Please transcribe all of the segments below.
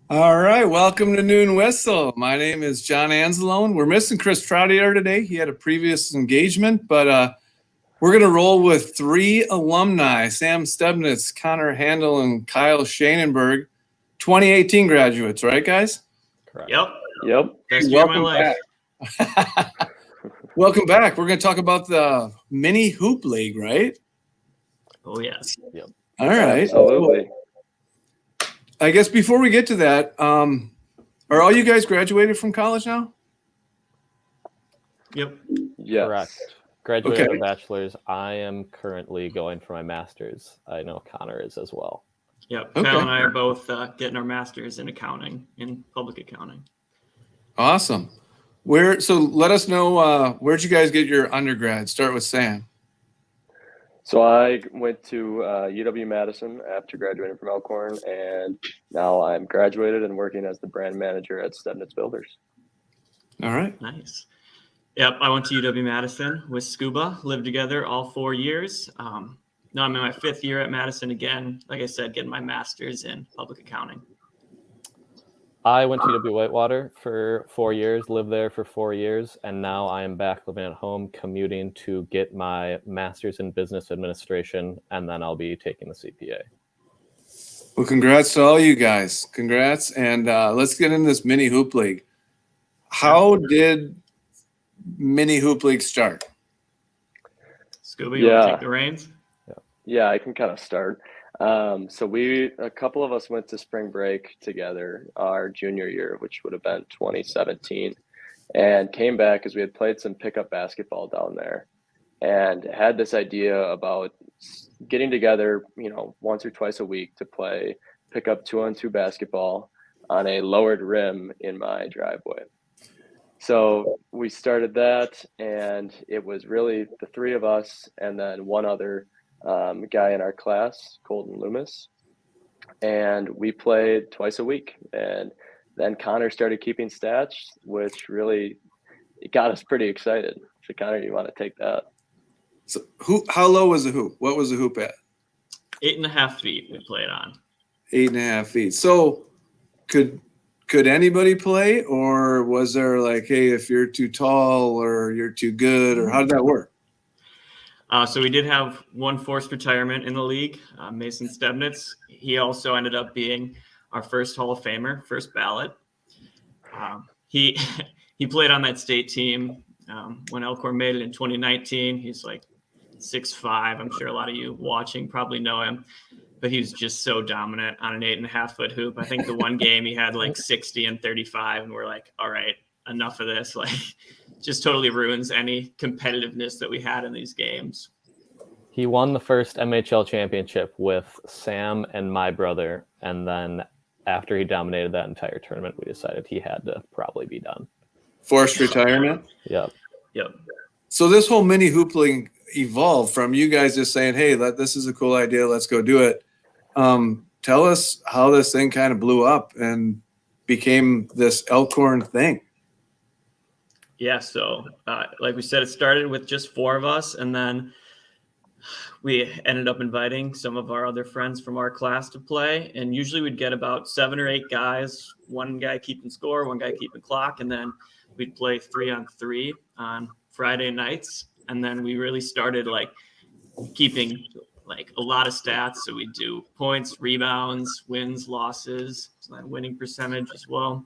All right, welcome to Noon Whistle. My name is John Anzalone. We're missing Chris Troutier today. He had a previous engagement, but we're going to roll with three alumni, Sam Stebnitz, Connor Handel, and Kyle Schoenberg, 2018 graduates, right, guys? Correct. Yep. Best year of my life. Welcome back. We're going to talk about the mini hoop league, right? Oh, yes. Yep. All right. Absolutely. I guess before we get to that, are all you guys graduated from college now? Yep. Yes. Correct. Graduated Okay. with a bachelor's. I am currently going for my master's. I know Connor is as well. Yep. Okay. Kyle and I are both getting our masters in accounting, in public accounting. Awesome. So let us know, where'd you guys get your undergrad? Start with Sam. So I went to UW-Madison after graduating from Elkhorn, and now I'm graduated and working as the brand manager at Stebnitz Builders. All right. Nice. Yep. I went to UW-Madison with Scuba, lived together all 4 years. Now I'm in my 5th year at Madison again. Like I said, getting my master's in public accounting. I went to UW Whitewater for 4 years, lived there for 4 years, and now I am back living at home, commuting to get my master's in business administration, and then I'll be taking the CPA. Well, congrats to all you guys. Congrats. And let's get into this mini hoop league. How did mini hoop league start? Scuba, you want to Yeah. take the reins? Yeah, I can kind of start. So a couple of us went to spring break together our junior year, which would have been 2017, and came back because we had played some pickup basketball down there and had this idea about getting together, once or twice a week to play pickup 2-on-2 basketball on a lowered rim in my driveway. So we started that, and it was really the three of us and then one other guy in our class, Colton Loomis, and we played twice a week. And then Connor started keeping stats, which really got us pretty excited. So Connor, you want to take that? So how low was the hoop? What was the hoop at? 8.5 feet we played on. 8.5 feet. So could anybody play, or was there like, hey, if you're too tall or you're too good, or how did that work? So we did have one forced retirement in the league, Mason Stebnitz. He also ended up being our first Hall of Famer, first ballot. He played on that state team when Elkhorn made it in 2019. He's like 6'5". I'm sure a lot of you watching probably know him, but he was just so dominant on an 8.5-foot hoop. I think the one game he had like 60 and 35, and we're like, all right, enough of this. Like, just totally ruins any competitiveness that we had in these games. He won the first MHL championship with Sam and my brother, and then after he dominated that entire tournament, we decided he had to probably be done. Forced retirement? Yep. So this whole mini hoop league evolved from you guys just saying, hey, this is a cool idea, let's go do it. Tell us how this thing kind of blew up and became this Elkhorn thing. Yeah, so like we said, it started with just 4 of us, and then we ended up inviting some of our other friends from our class to play, and usually we'd get about 7 or 8 guys, one guy keeping score, one guy keeping clock, and then we'd play 3-on-3 on Friday nights, and then we really started like keeping like a lot of stats. So we do points, rebounds, wins, losses, winning percentage as well.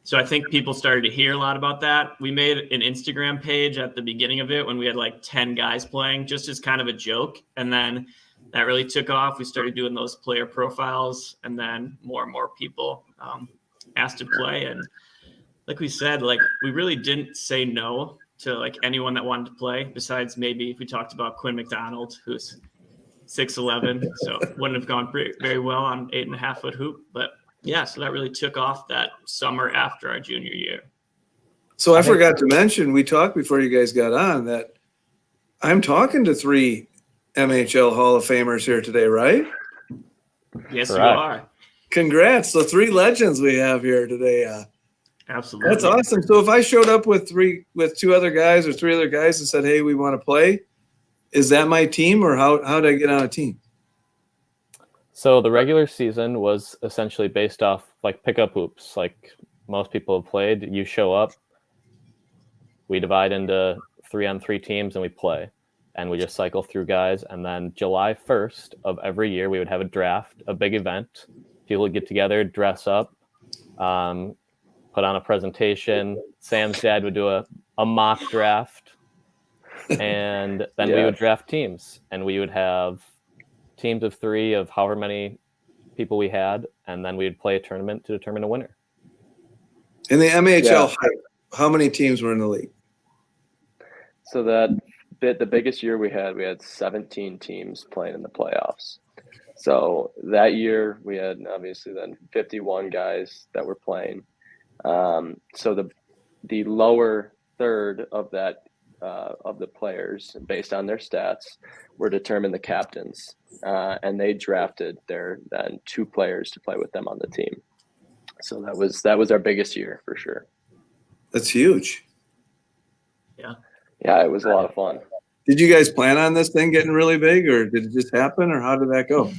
So I think people started to hear a lot about that. We made an Instagram page at the beginning of it when we had like 10 guys playing, just as kind of a joke. And then that really took off. We started doing those player profiles, and then more and more people asked to play. And like we said, like we really didn't say no to like anyone that wanted to play, besides maybe if we talked about Quinn McDonald, who's 6'11", so wouldn't have gone very well on 8.5-foot hoop. But yeah, so that really took off that summer after our junior year. So I forgot to mention, we talked before you guys got on that I'm talking to 3 MHL Hall of Famers here today, right? Yes, Correct. you are. Congrats. So 3 legends we have here today. Absolutely. That's awesome. So if I showed up with 2 other guys or 3 other guys and said, hey, we want to play, is that my team, or how did I get on a team? So the regular season was essentially based off like pickup hoops, like most people have played. You show up, we divide into 3-on-3 teams and we play. And we just cycle through guys. And then July 1st of every year, we would have a draft, a big event. People would get together, dress up, put on a presentation. Sam's dad would do a mock draft. And then we would draft teams. And we would have teams of 3 of however many people we had. And then we would play a tournament to determine a winner. In the MHL, how many teams were in the league? So the biggest year we had 17 teams playing in the playoffs. So that year we had obviously then 51 guys that were playing. So the lower third of that of the players, based on their stats, were determined the captains, and they drafted their then 2 players to play with them on the team. So that was our biggest year for sure. That's huge. Yeah, it was a lot of fun. Did you guys plan on this thing getting really big, or did it just happen, or how did that go?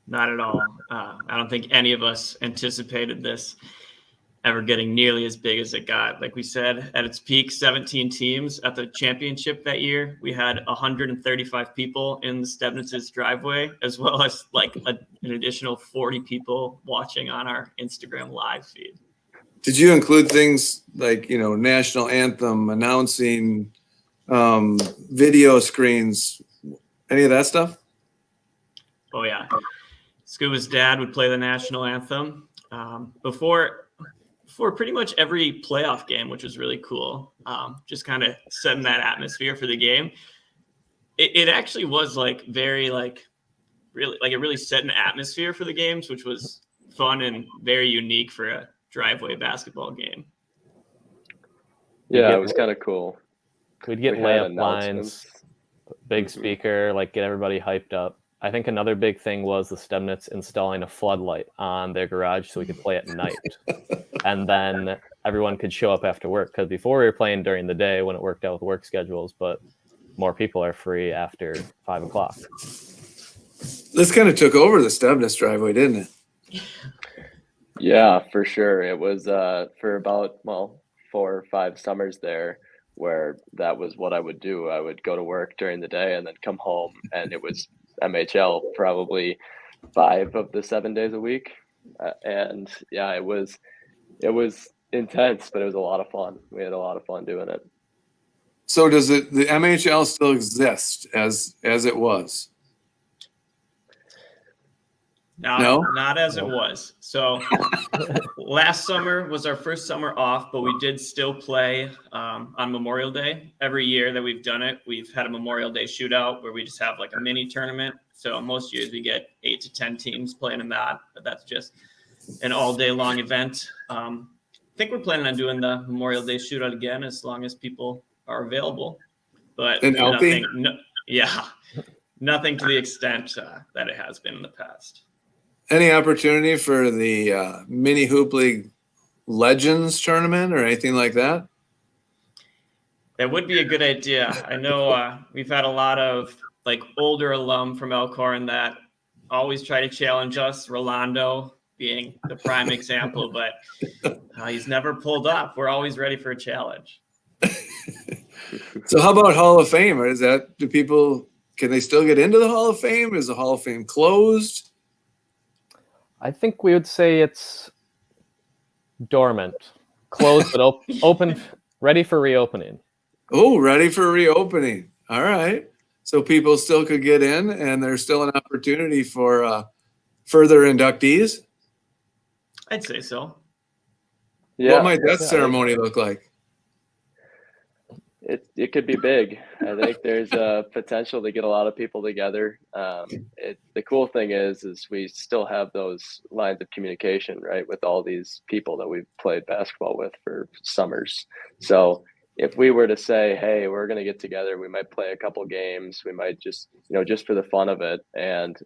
Not at all. I don't think any of us anticipated this ever getting nearly as big as it got. Like we said, at its peak, 17 teams. At the championship that year, we had 135 people in the Stebnitz's driveway, as well as like an additional 40 people watching on our Instagram live feed. Did you include things like, national anthem, announcing, video screens, any of that stuff? Oh, yeah. Scuba's dad would play the national anthem before pretty much every playoff game, which was really cool. Just kind of setting that atmosphere for the game. It actually was really it really set an atmosphere for the games, which was fun and very unique for a driveway basketball game. Yeah, it was kind of cool. We'd get layup lines, big speaker, get everybody hyped up. I think another big thing was the Stebnitz installing a floodlight on their garage so we could play at night. And then everyone could show up after work, because before we were playing during the day when it worked out with work schedules, but more people are free after 5 o'clock. This kind of took over the Stebnitz driveway, didn't it? Yeah, for sure. It was for about 4 or 5 summers there, where that was what I would do. I would go to work during the day and then come home, and it was MHL probably 5 of the 7 days a week. And yeah, it was intense, but it was a lot of fun. We had a lot of fun doing it. So does the MHL still exist as it was? No, not as it was. So last summer was our first summer off, but we did still play on Memorial Day. Every year that we've done it, we've had a Memorial Day shootout where we just have a mini tournament. So most years we get 8 to 10 teams playing in that, but that's just an all day long event. I think we're planning on doing the Memorial Day shootout again as long as people are available. But nothing to the extent that it has been in the past. Any opportunity for the Mini Hoop League Legends tournament or anything like that? That would be a good idea. I know we've had a lot of older alum from Elkhorn that always try to challenge us, Rolando being the prime example, but he's never pulled up. We're always ready for a challenge. So how about Hall of Fame? Can they still get into the Hall of Fame? Is the Hall of Fame closed? I think we would say it's dormant, closed, but open, ready for reopening. Oh, ready for reopening. All right. So people still could get in, and there's still an opportunity for further inductees? I'd say so. Yeah. What might that ceremony look like? It could be big. I think there's a potential to get a lot of people together. The cool thing is we still have those lines of communication, right, with all these people that we've played basketball with for summers. So if we were to say, hey, we're going to get together, we might play a couple games, we might just for the fun of it, and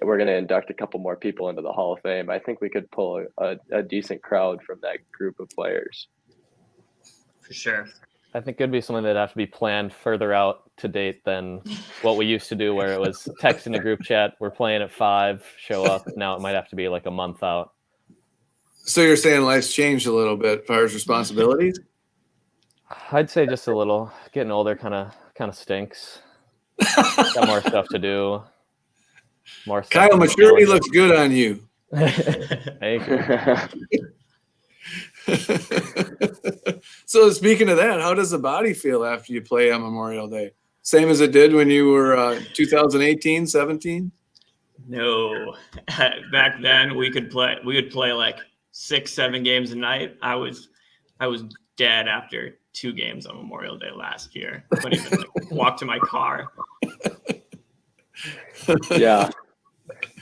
we're going to induct a couple more people into the Hall of Fame, I think we could pull a decent crowd from that group of players. For sure. I think it'd be something that'd have to be planned further out to date than what we used to do, where it was text in a group chat, we're playing at 5, show up. Now it might have to be like a month out. So you're saying life's changed a little bit as far as responsibilities? I'd say just a little. Getting older kind of stinks. Got more stuff to do. More stuff. Kyle, maturity looks good on you. Thank you. So speaking of that, how does the body feel after you play on Memorial Day? Same as it did when you were 2018, 17? No, back then we would play like 6-7 games a night. I was dead after 2 games on Memorial Day last year. Couldn't even walk to my car. Yeah,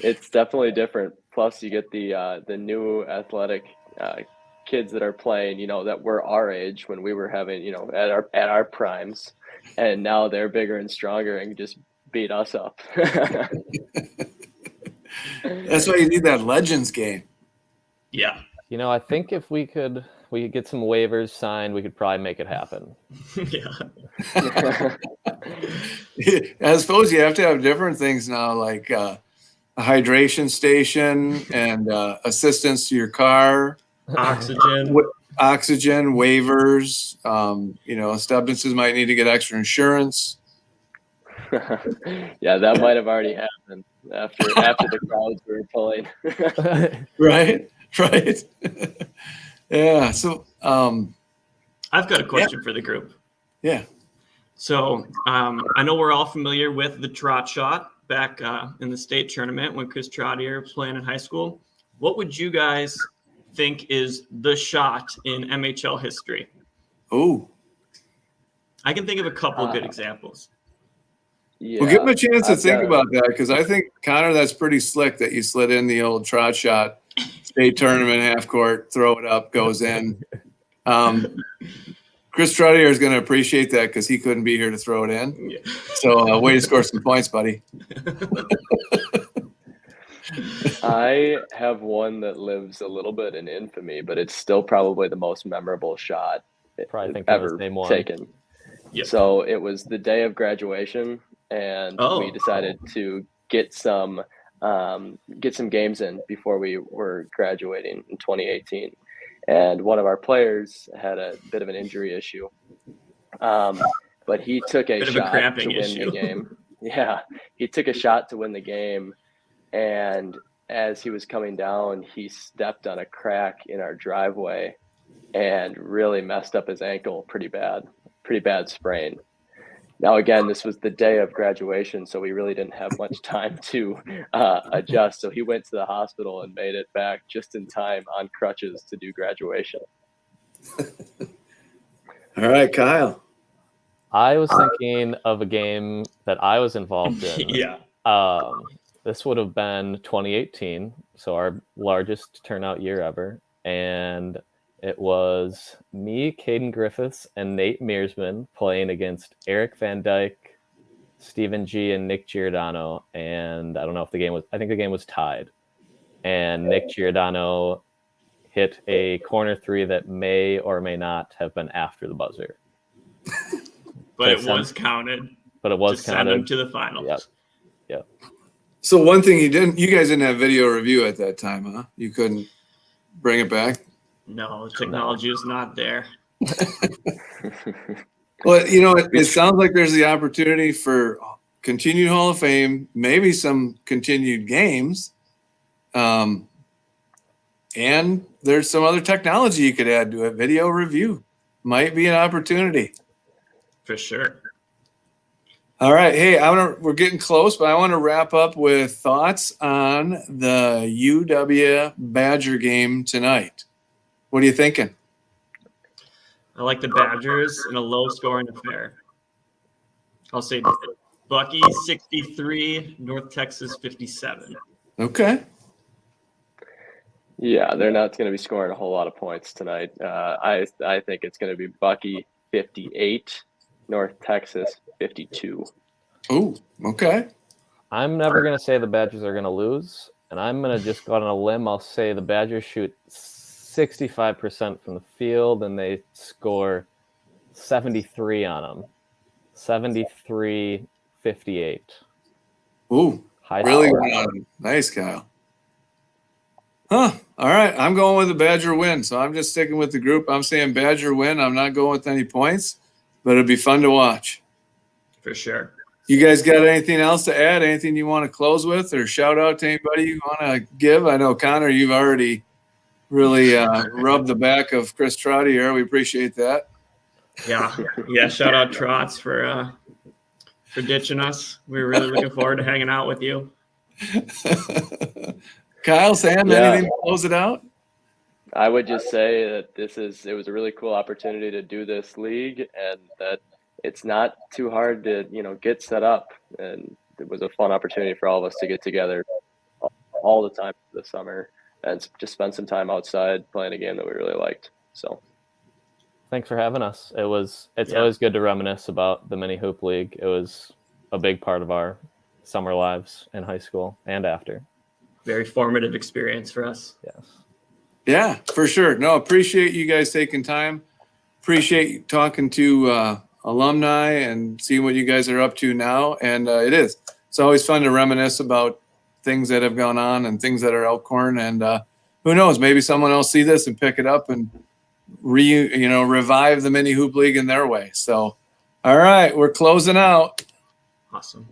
it's definitely different. Plus, you get the new athletic kids that are playing, that were our age when we were having, at our primes, and now they're bigger and stronger and just beat us up. That's why you need that Legends game. Yeah. I think if we could get some waivers signed, we could probably make it happen. Yeah. I suppose you have to have different things now, like a hydration station and assistance to your car. Oxygen. Oxygen, waivers. Stebnitz's might need to get extra insurance. Yeah, that might have already happened after the crowds were pulling. Right. Yeah. So I've got a question for the group. Yeah. So I know we're all familiar with the trot shot back in the state tournament when Chris Trottier was playing in high school. What would you guys think is the shot in MHL history? Oh, I can think of a couple of good examples. Yeah, well, give him a chance to think about that, because I think, Connor, that's pretty slick that you slid in the old trot shot, state tournament, half court, throw it up, goes in. Chris Trottier is going to appreciate that because he couldn't be here to throw it in. Yeah. So way to score some points, buddy. I have one that lives a little bit in infamy, but it's still probably the most memorable shot Probably think of ever the same one. taken. Yep. So it was the day of graduation, and we decided to get some games in before we were graduating in 2018. And one of our players had a bit of an injury issue, but he took a shot to win the game. Yeah, he took a shot to win the game, and as he was coming down, he stepped on a crack in our driveway and really messed up his ankle pretty bad sprain. Now, again, this was the day of graduation, so we really didn't have much time to adjust. So he went to the hospital and made it back just in time on crutches to do graduation. All right, Kyle. I was thinking of a game that I was involved in. Yeah. This would have been 2018, so our largest turnout year ever. And it was me, Caden Griffiths, and Nate Mearsman playing against Eric Van Dyke, Stephen G, and Nick Giordano. And I don't know if I think the game was tied. And Nick Giordano hit a corner 3 that may or may not have been after the buzzer. But it was counted. But it was counted. Send them to the finals. Yep. So one thing you guys didn't have video review at that time, huh? You couldn't bring it back? No, technology is not there. Well, it sounds like there's the opportunity for continued Hall of Fame, maybe some continued games. And there's some other technology you could add to it. Video review might be an opportunity. For sure. All right. Hey, we're getting close, but I want to wrap up with thoughts on the UW Badger game tonight. What are you thinking? I like the Badgers in a low-scoring affair. I'll say Bucky 63, North Texas 57. Okay. Yeah, they're not going to be scoring a whole lot of points tonight. I think it's going to be Bucky 58, North Texas 52. Oh, okay. I'm never going to say the Badgers are going to lose, and I'm going to just go on a limb. I'll say the Badgers shoot 65% from the field, and they score 73 on them. 73-58. Ooh, High really score. good on. Nice, Kyle. Huh. All right. I'm going with the Badger win. So I'm just sticking with the group. I'm saying Badger win. I'm not going with any points, but it'd be fun to watch. For sure. You guys got anything else to add? Anything you want to close with or shout out to anybody you want to give? I know, Connor, you've already really rubbed the back of Chris Trottier. We appreciate that. Yeah. Shout out Trots for ditching us. We're really looking forward to hanging out with you. Kyle, Sam, Yeah. anything to close it out? I would just say that it was a really cool opportunity to do this league, and that it's not too hard to, get set up. And it was a fun opportunity for all of us to get together all the time this summer and just spend some time outside playing a game that we really liked. So Thanks for having us. It's always good to reminisce about the mini hoop league. It was a big part of our summer lives in high school and after. Very formative experience for us. Yes. Yeah, for sure. No, appreciate you guys taking time. Appreciate talking to alumni and seeing what you guys are up to now. And it's always fun to reminisce about things that have gone on and things that are Elkhorn. And who knows, maybe someone else see this and pick it up and revive the mini hoop league in their way. So, all right, we're closing out. Awesome.